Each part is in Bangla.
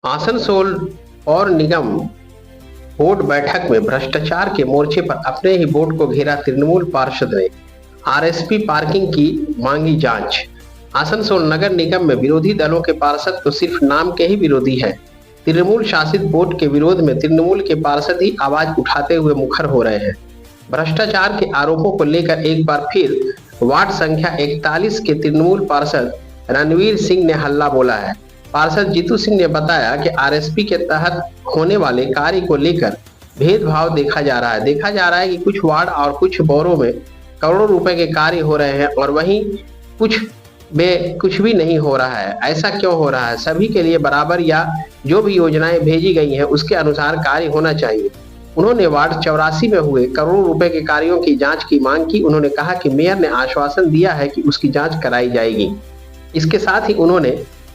आसनसोल और निगम बोर्ड बैठक में भ्रष्टाचार के मोर्चे पर अपने ही बोर्ड को घेरा तृणमूल पार्षद ने आरएसपी पार्किंग की मांगी जांच। आसनसोल नगर निगम में विरोधी दलों के पार्षद तो सिर्फ नाम के ही विरोधी हैं। तृणमूल शासित बोर्ड के विरोध में तृणमूल के पार्षद ही आवाज उठाते हुए मुखर हो रहे हैं। भ्रष्टाचार के आरोपों को लेकर एक बार फिर वार्ड संख्या 41 के तृणमूल पार्षद रणवीर सिंह ने हल्ला बोला है। पार्षद जीतू सिंह ने बताया कि आरएसपी के तहत होने वाले कार्य को लेकर भेदभाव देखा जा रहा है कि कुछ वार्ड और कुछ बोरों में करोड़ों रुपए के कार्य हो रहे हैं और वहीं कुछ में कुछ भी नहीं हो रहा है। ऐसा क्यों हो रहा है? सभी के लिए बराबर या जो भी योजनाएं भेजी गई हैं उसके अनुसार कार्य होना चाहिए। उन्होंने वार्ड 84 में हुए करोड़ों रुपए के कार्यों की जांच की मांग की। उन्होंने कहा कि मेयर ने आश्वासन दिया है कि उसकी जांच कराई जाएगी। इसके साथ ही उन्होंने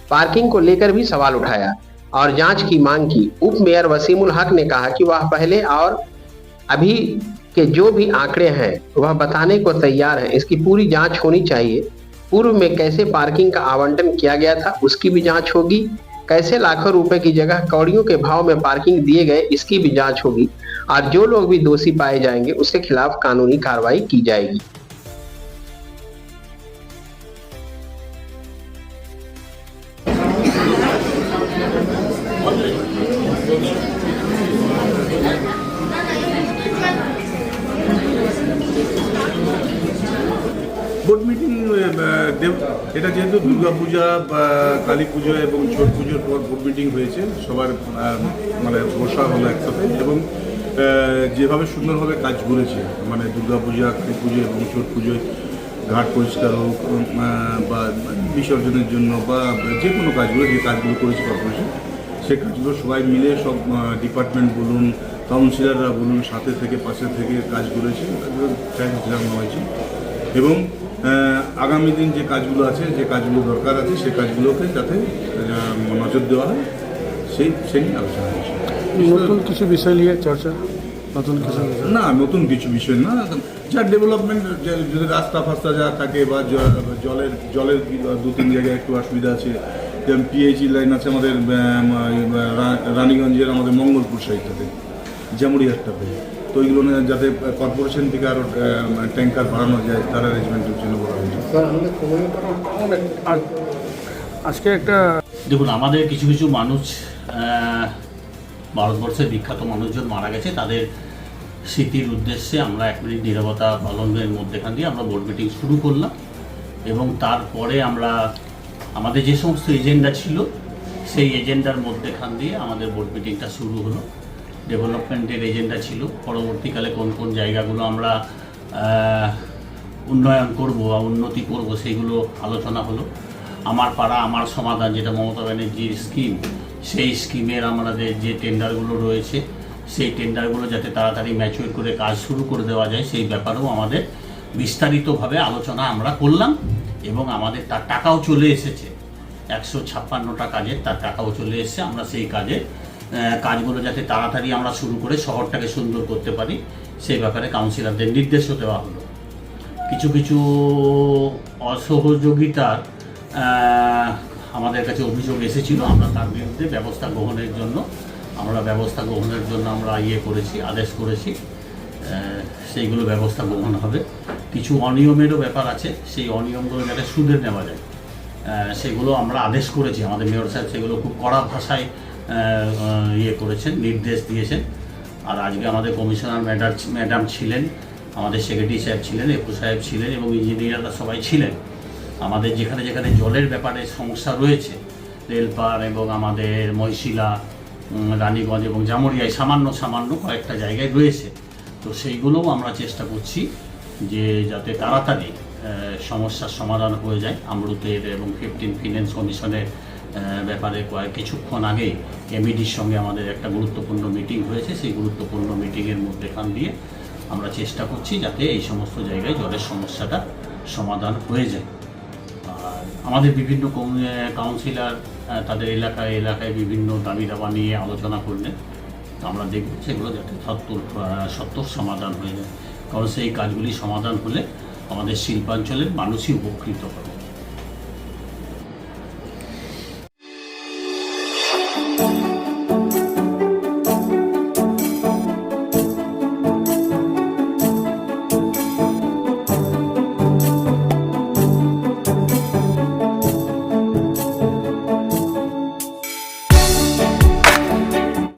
पार्किंग को लेकर भी सवाल उठाया और जांच की मांग की। उप मेयर वसीमुल हक ने कहा कि वह पहले और अभी के जो भी आंकड़े हैं वह बताने को तैयार है। इसकी पूरी जांच होनी चाहिए। पूर्व में कैसे पार्किंग का आवंटन किया गया था उसकी भी जांच होगी। कैसे लाखों रुपए की जगह कौड़ियों के भाव में पार्किंग दिए गए इसकी भी जांच होगी और जो लोग भी दोषी पाए जाएंगे उसके खिलाफ कानूनी कार्रवाई की जाएगी। बोर्ड मीटिंग এটা যেহেতু দুর্গাপূজা বা কালী পুজো এবং ছট পুজোর পর বোর্ড মিটিং হয়েছে, সবার মানে বসা হলো একসাথে এবং যেভাবে সুন্দরভাবে কাজ করেছে, মানে দুর্গাপূজা, কালী পুজো এবং ছট পুজোয় ঘাট পরিষ্কার হোক বা বিসর্জনের জন্য বা যে কোনো কাজগুলো, যে কাজগুলো করেছে কর্পোরেশন, সেই কাজগুলো সবাই মিলে সব ডিপার্টমেন্ট বলুন, কাউন্সিলররা বলুন, সাথে থেকে পাশে থেকে কাজ করেছে, জানানো হয়েছে এবং আগামী দিন যে কাজগুলো আছে, যে কাজগুলো দরকার আছে, সেই কাজগুলোকে যাতে নজর দেওয়া হয় সেই নিয়ে আলোচনা হয়েছে। নতুন কিছু বিষয় নিয়ে চর্চা, নতুন কিছু না, নতুন কিছু বিষয় না, যা ডেভেলপমেন্ট, যদি রাস্তা ফাস্তা যা থাকে বা জলের 2-3 জায়গায় একটু অসুবিধা আছে, যেমন পিএইচই লাইন আছে আমাদের রানীগঞ্জের আমাদের মঙ্গলপুর সাইডটাতে, জামুরিয়ারটাতে, তো ওইগুলো যাতে কর্পোরেশন থেকে আরও ট্যাঙ্কার বাড়ানো যায় তার অ্যারেঞ্জমেন্টের জন্য বলা হয়েছে। আজকে একটা দেখুন, আমাদের কিছু কিছু মানুষ ভারতবর্ষের বিখ্যাত মানুষজন মারা গেছে, তাদের স্মৃতির উদ্দেশ্যে আমরা 1 মিনিট নীরবতা পালনের মধ্যেখান দিয়ে আমরা বোর্ড মিটিং শুরু করলাম এবং তারপরে আমরা আমাদের যে সমস্ত এজেন্ডা ছিল সেই এজেন্ডার মধ্যেখান দিয়ে আমাদের বোর্ড মিটিংটা শুরু হলো। ডেভেলপমেন্টের এজেন্ডা ছিল, পরবর্তীকালে কোন কোন জায়গাগুলো আমরা উন্নয়ন করব বা উন্নতি করব সেইগুলো আলোচনা হলো। আমার পাড়া আমার সমাধান, যেটা মমতা ব্যানার্জির স্কিম, সেই স্কিমের আমাদের যে টেন্ডারগুলো রয়েছে সেই টেন্ডারগুলো যাতে তাড়াতাড়ি ম্যাচিউর করে কাজ শুরু করে দেওয়া যায় সেই ব্যাপারেও আমাদের বিস্তারিতভাবে আলোচনা আমরা করলাম এবং আমাদের তার টাকাও চলে এসেছে। 156টা কাজের তার টাকাও চলে এসেছে। আমরা সেই কাজগুলো যাতে তাড়াতাড়ি আমরা শুরু করে শহরটাকে সুন্দর করতে পারি সেই ব্যাপারে কাউন্সিলরদের নির্দেশও দেওয়া হলো। কিছু কিছু অসহযোগিতার আমাদের কাছে অভিযোগ এসেছিল, আমরা তার বিরুদ্ধে ব্যবস্থা গ্রহণের জন্য আমরা করেছি, আদেশ করেছি, সেইগুলো ব্যবস্থা গ্রহণ হবে। কিছু অনিয়মেরও ব্যাপার আছে, সেই অনিয়মগুলো যাতে সুদের নেওয়া যায় সেগুলো আমরা আদেশ করেছি। আমাদের মেয়র সাহেব সেগুলো খুব কড়া ভাষায় করেছেন, নির্দেশ দিয়েছেন। আর আজকে আমাদের কমিশনার ম্যাডাম ছিলেন, আমাদের সেক্রেটারি সাহেব ছিলেন, এপু সাহেব ছিলেন এবং ইঞ্জিনিয়াররা সবাই ছিলেন। আমাদের যেখানে যেখানে জলের ব্যাপারে সমস্যা রয়েছে, রেলপার এবং আমাদের মহিশিলা, রানীগঞ্জ এবং জামুরিয়ায় সামান্য কয়েকটা জায়গায় রয়েছে, তো সেইগুলোও আমরা চেষ্টা করছি যে যাতে তাড়াতাড়ি সমস্যার সমাধান হয়ে যায়। আমরুতের এবং 15 ফিন্যান্স কমিশনের ব্যাপারে কিছুক্ষণ আগেই এমইডির সঙ্গে আমাদের একটা গুরুত্বপূর্ণ মিটিং হয়েছে। সেই গুরুত্বপূর্ণ মিটিংয়ের মধ্যেখান দিয়ে আমরা চেষ্টা করছি যাতে এই সমস্ত জায়গায় জলের সমস্যাটা সমাধান হয়ে যায়। আর আমাদের বিভিন্ন কাউন্সিলর তাদের এলাকায় বিভিন্ন দাবি দাবা নিয়ে আলোচনা করলেন, তো আমরা দেখব সেগুলো যাতে সত্তর সমাধান হয়ে যায়, কারণ সেই কাজগুলি সমাধান হলে আমাদের শিল্পাঞ্চলের মানুষই উপকৃত হবে।